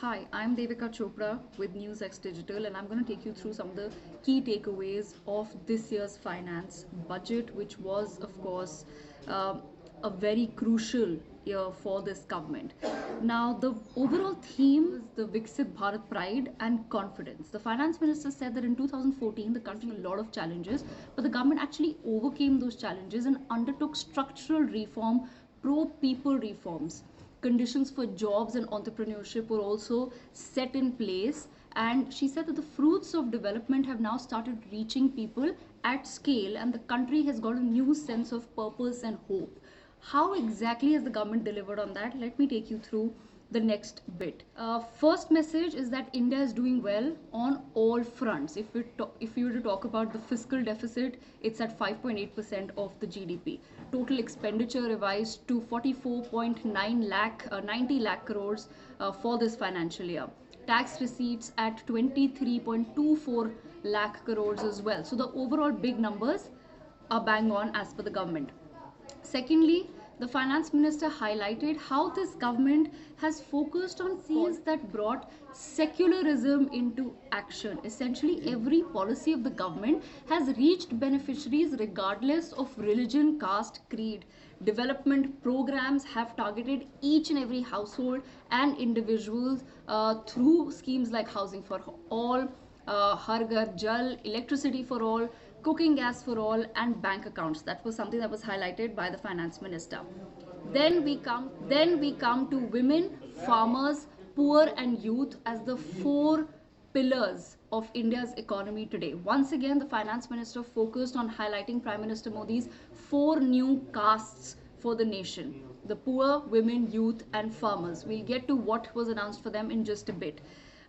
Hi, I'm Devika Chopra with NewsX Digital, and I'm going to take you through some of the key takeaways of this year's finance budget, which was, of course, uh, a very crucial year for this government. Now, the overall theme is the Viksit Bharat pride and confidence. The finance minister said that in 2014, the country had a lot of challenges, but the government actually overcame those challenges and undertook structural reform, pro-people reforms. Conditions for jobs and entrepreneurship were also set in place, and she said that the fruits of development have now started reaching people at scale, and the country has got a new sense of purpose and hope. How exactly has the government delivered on that? Let me take you through the next bit. First message is that India is doing well on all fronts. If we were to talk about the fiscal deficit, it's at 5.8% of the GDP. Total expenditure revised to 90 lakh crores for this financial year. Tax receipts at 23.24 lakh crores as well. So the overall big numbers are bang on as per the government. Secondly, the finance minister highlighted how this government has focused on policies that brought secularism into action. Essentially, every policy of the government has reached beneficiaries regardless of religion, caste, creed. Development programs have targeted each and every household and individuals through schemes like Housing for All, Har Ghar Jal, electricity for all, cooking gas for all, and bank accounts. That was something that was highlighted by the finance minister. Then we come to women, farmers, poor, and youth as the four pillars of India's economy today. Once again, the finance minister focused on highlighting Prime Minister Modi's four new castes for the nation: the poor, women, youth, and farmers. We'll get to what was announced for them in just a bit.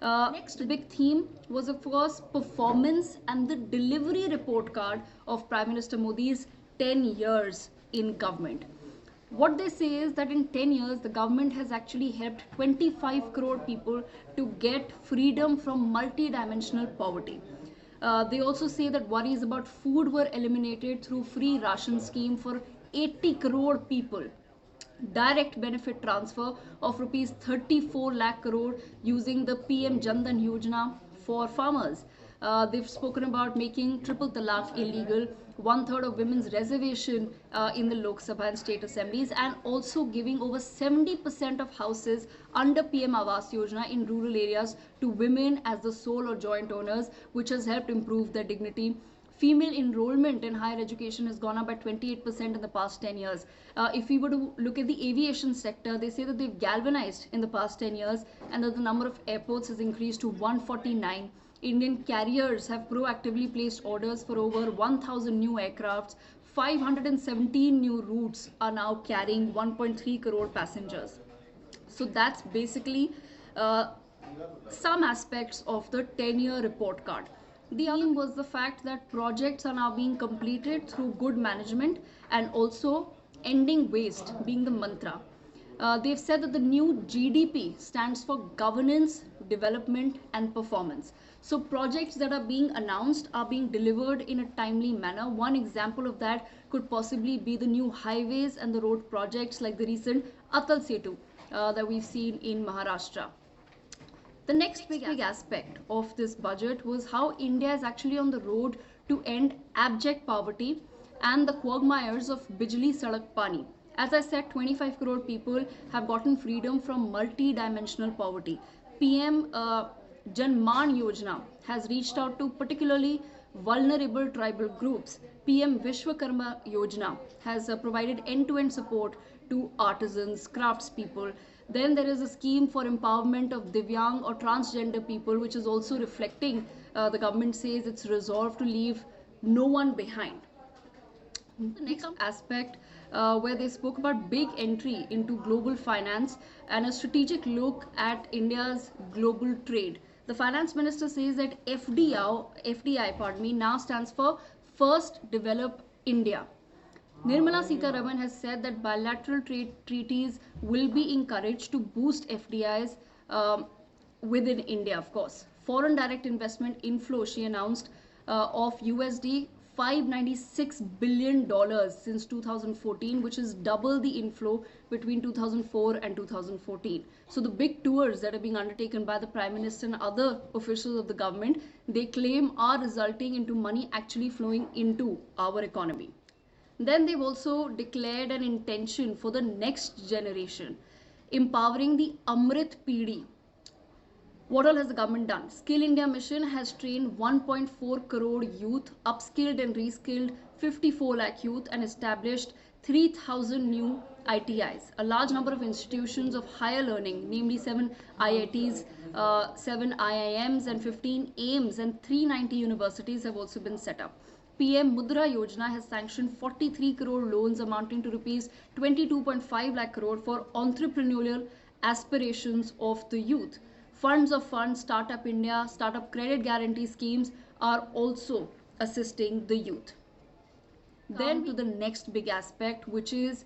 Next big theme was, of course, performance and the delivery report card of Prime Minister Modi's 10 years in government. What they say is that in 10 years, the government has actually helped 25 crore people to get freedom from multi-dimensional poverty. They also say that worries about food were eliminated through free ration scheme for 80 crore people. Direct benefit transfer of rupees 34 lakh crore using the PM Jandan Yojana for farmers. They've spoken about making triple talaq illegal, one-third of women's reservation in the Lok Sabha and state assemblies, and also giving over 70% of houses under PM Awas Yojana in rural areas to women as the sole or joint owners, which has helped improve their dignity. Female enrollment in higher education has gone up by 28% in the past 10 years. If we were to look at the aviation sector, they say that they've galvanized in the past 10 years and that the number of airports has increased to 149. Indian carriers have proactively placed orders for over 1,000 new aircrafts. 517 new routes are now carrying 1.3 crore passengers. So that's basically some aspects of the 10-year report card. The other was the fact that projects are now being completed through good management and also ending waste being the mantra. They've said that the new GDP stands for governance, development, and performance. So projects that are being announced are being delivered in a timely manner. One example of that could possibly be the new highways and the road projects like the recent Atal Setu that we've seen in Maharashtra. The next big aspect of this budget was how India is actually on the road to end abject poverty and the quagmires of Bijli Sadak Pani. As I said, 25 crore people have gotten freedom from multi-dimensional poverty. PM Janman Yojana has reached out to particularly vulnerable tribal groups. PM Vishwakarma Yojana has provided end-to-end support to artisans, craftspeople. Then there is a scheme for empowerment of Divyang or transgender people, which is also reflecting the government says it's resolved to leave no one behind. The next aspect where they spoke about big entry into global finance and a strategic look at India's global trade. The finance minister says that FDI now stands for First Develop India. Nirmala Sitharaman has said that bilateral trade treaties will be encouraged to boost FDIs within India, of course. Foreign direct investment inflow, she announced, of USD $596 billion since 2014, which is double the inflow between 2004 and 2014. So the big tours that are being undertaken by the Prime Minister and other officials of the government, they claim are resulting into money actually flowing into our economy. Then they've also declared an intention for the next generation, empowering the Amrit Peedi. What all has the government done? Skill India Mission has trained 1.4 crore youth, upskilled and reskilled 54 lakh youth, and established 3,000 new ITIs. A large number of institutions of higher learning, namely 7 IITs, 7 IIMs, and 15 AIMS, and 390 universities have also been set up. PM Mudra Yojana has sanctioned 43 crore loans amounting to rupees 22.5 lakh crore for entrepreneurial aspirations of the youth. Funds of Funds, Startup India, Startup Credit Guarantee schemes are also assisting the youth. Then to the next big aspect, which is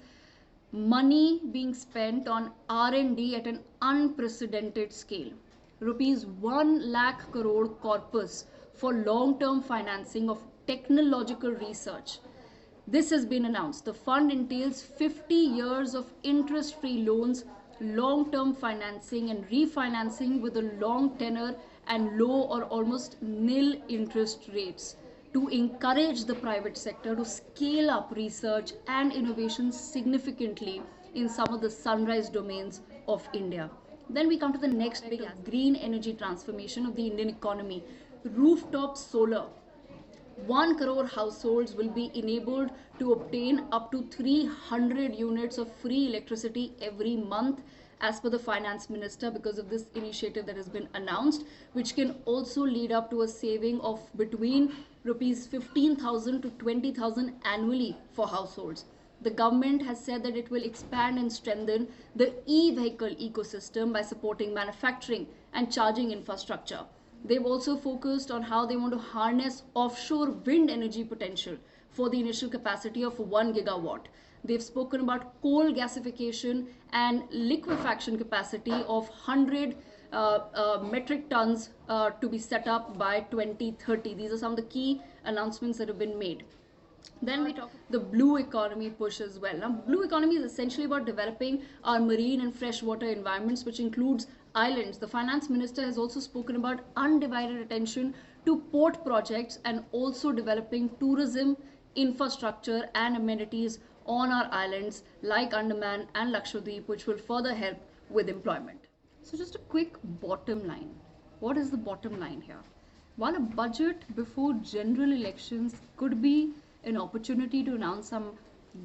money being spent on R&D at an unprecedented scale. Rupees 1 lakh crore corpus for long-term financing of technological research. This has been announced. The fund entails 50 years of interest-free loans, long-term financing and refinancing with a long tenor and low or almost nil interest rates to encourage the private sector to scale up research and innovation significantly in some of the sunrise domains of India. Then we come to the next big green energy transformation of the Indian economy. Rooftop solar. 1 crore households will be enabled to obtain up to 300 units of free electricity every month as per the finance minister because of this initiative that has been announced, which can also lead up to a saving of between rupees 15,000 to 20,000 annually for households. The government has said that it will expand and strengthen the e-vehicle ecosystem by supporting manufacturing and charging infrastructure. They've also focused on how they want to harness offshore wind energy potential for the initial capacity of 1 gigawatt. They've spoken about coal gasification and liquefaction capacity of 100 metric tons to be set up by 2030. These are some of the key announcements that have been made. Then we talk the blue economy push as well. Now, blue economy is essentially about developing our marine and freshwater environments, which includes islands. The finance minister has also spoken about undivided attention to port projects and also developing tourism infrastructure and amenities on our islands like Andaman and Lakshadweep, which will further help with employment. So just a quick bottom line. What is the bottom line here? While a budget before general elections could be an opportunity to announce some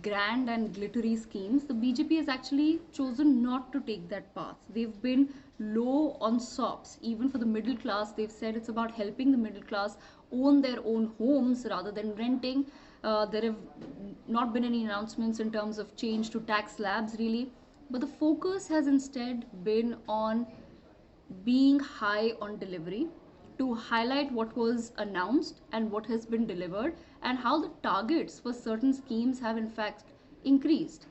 grand and glittery schemes, the BJP has actually chosen not to take that path. They've been low on SOPs. Even for the middle class, they've said it's about helping the middle class own their own homes rather than renting. There have not been any announcements in terms of change to tax slabs really, but the focus has instead been on being high on delivery, to highlight what was announced and what has been delivered and how the targets for certain schemes have in fact increased.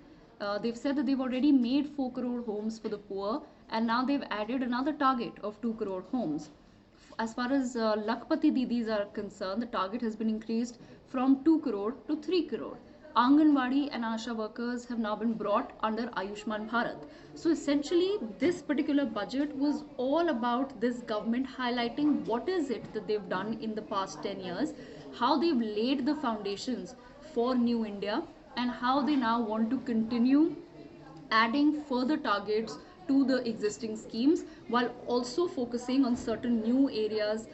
They've said that they've already made 4 crore homes for the poor, and now they've added another target of 2 crore homes. As far as Lakpati Didis are concerned, the target has been increased from 2 crore to 3 crore. Anganwadi and Asha workers have now been brought under Ayushman Bharat. So essentially, this particular budget was all about this government highlighting what is it that they've done in the past 10 years, how they've laid the foundations for New India, and how they now want to continue adding further targets to the existing schemes while also focusing on certain new areas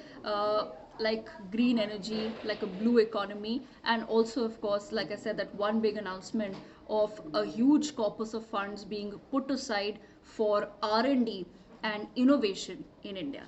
like green energy, like a blue economy, and also of course, like I said, that one big announcement of a huge corpus of funds being put aside for R&D and innovation in India.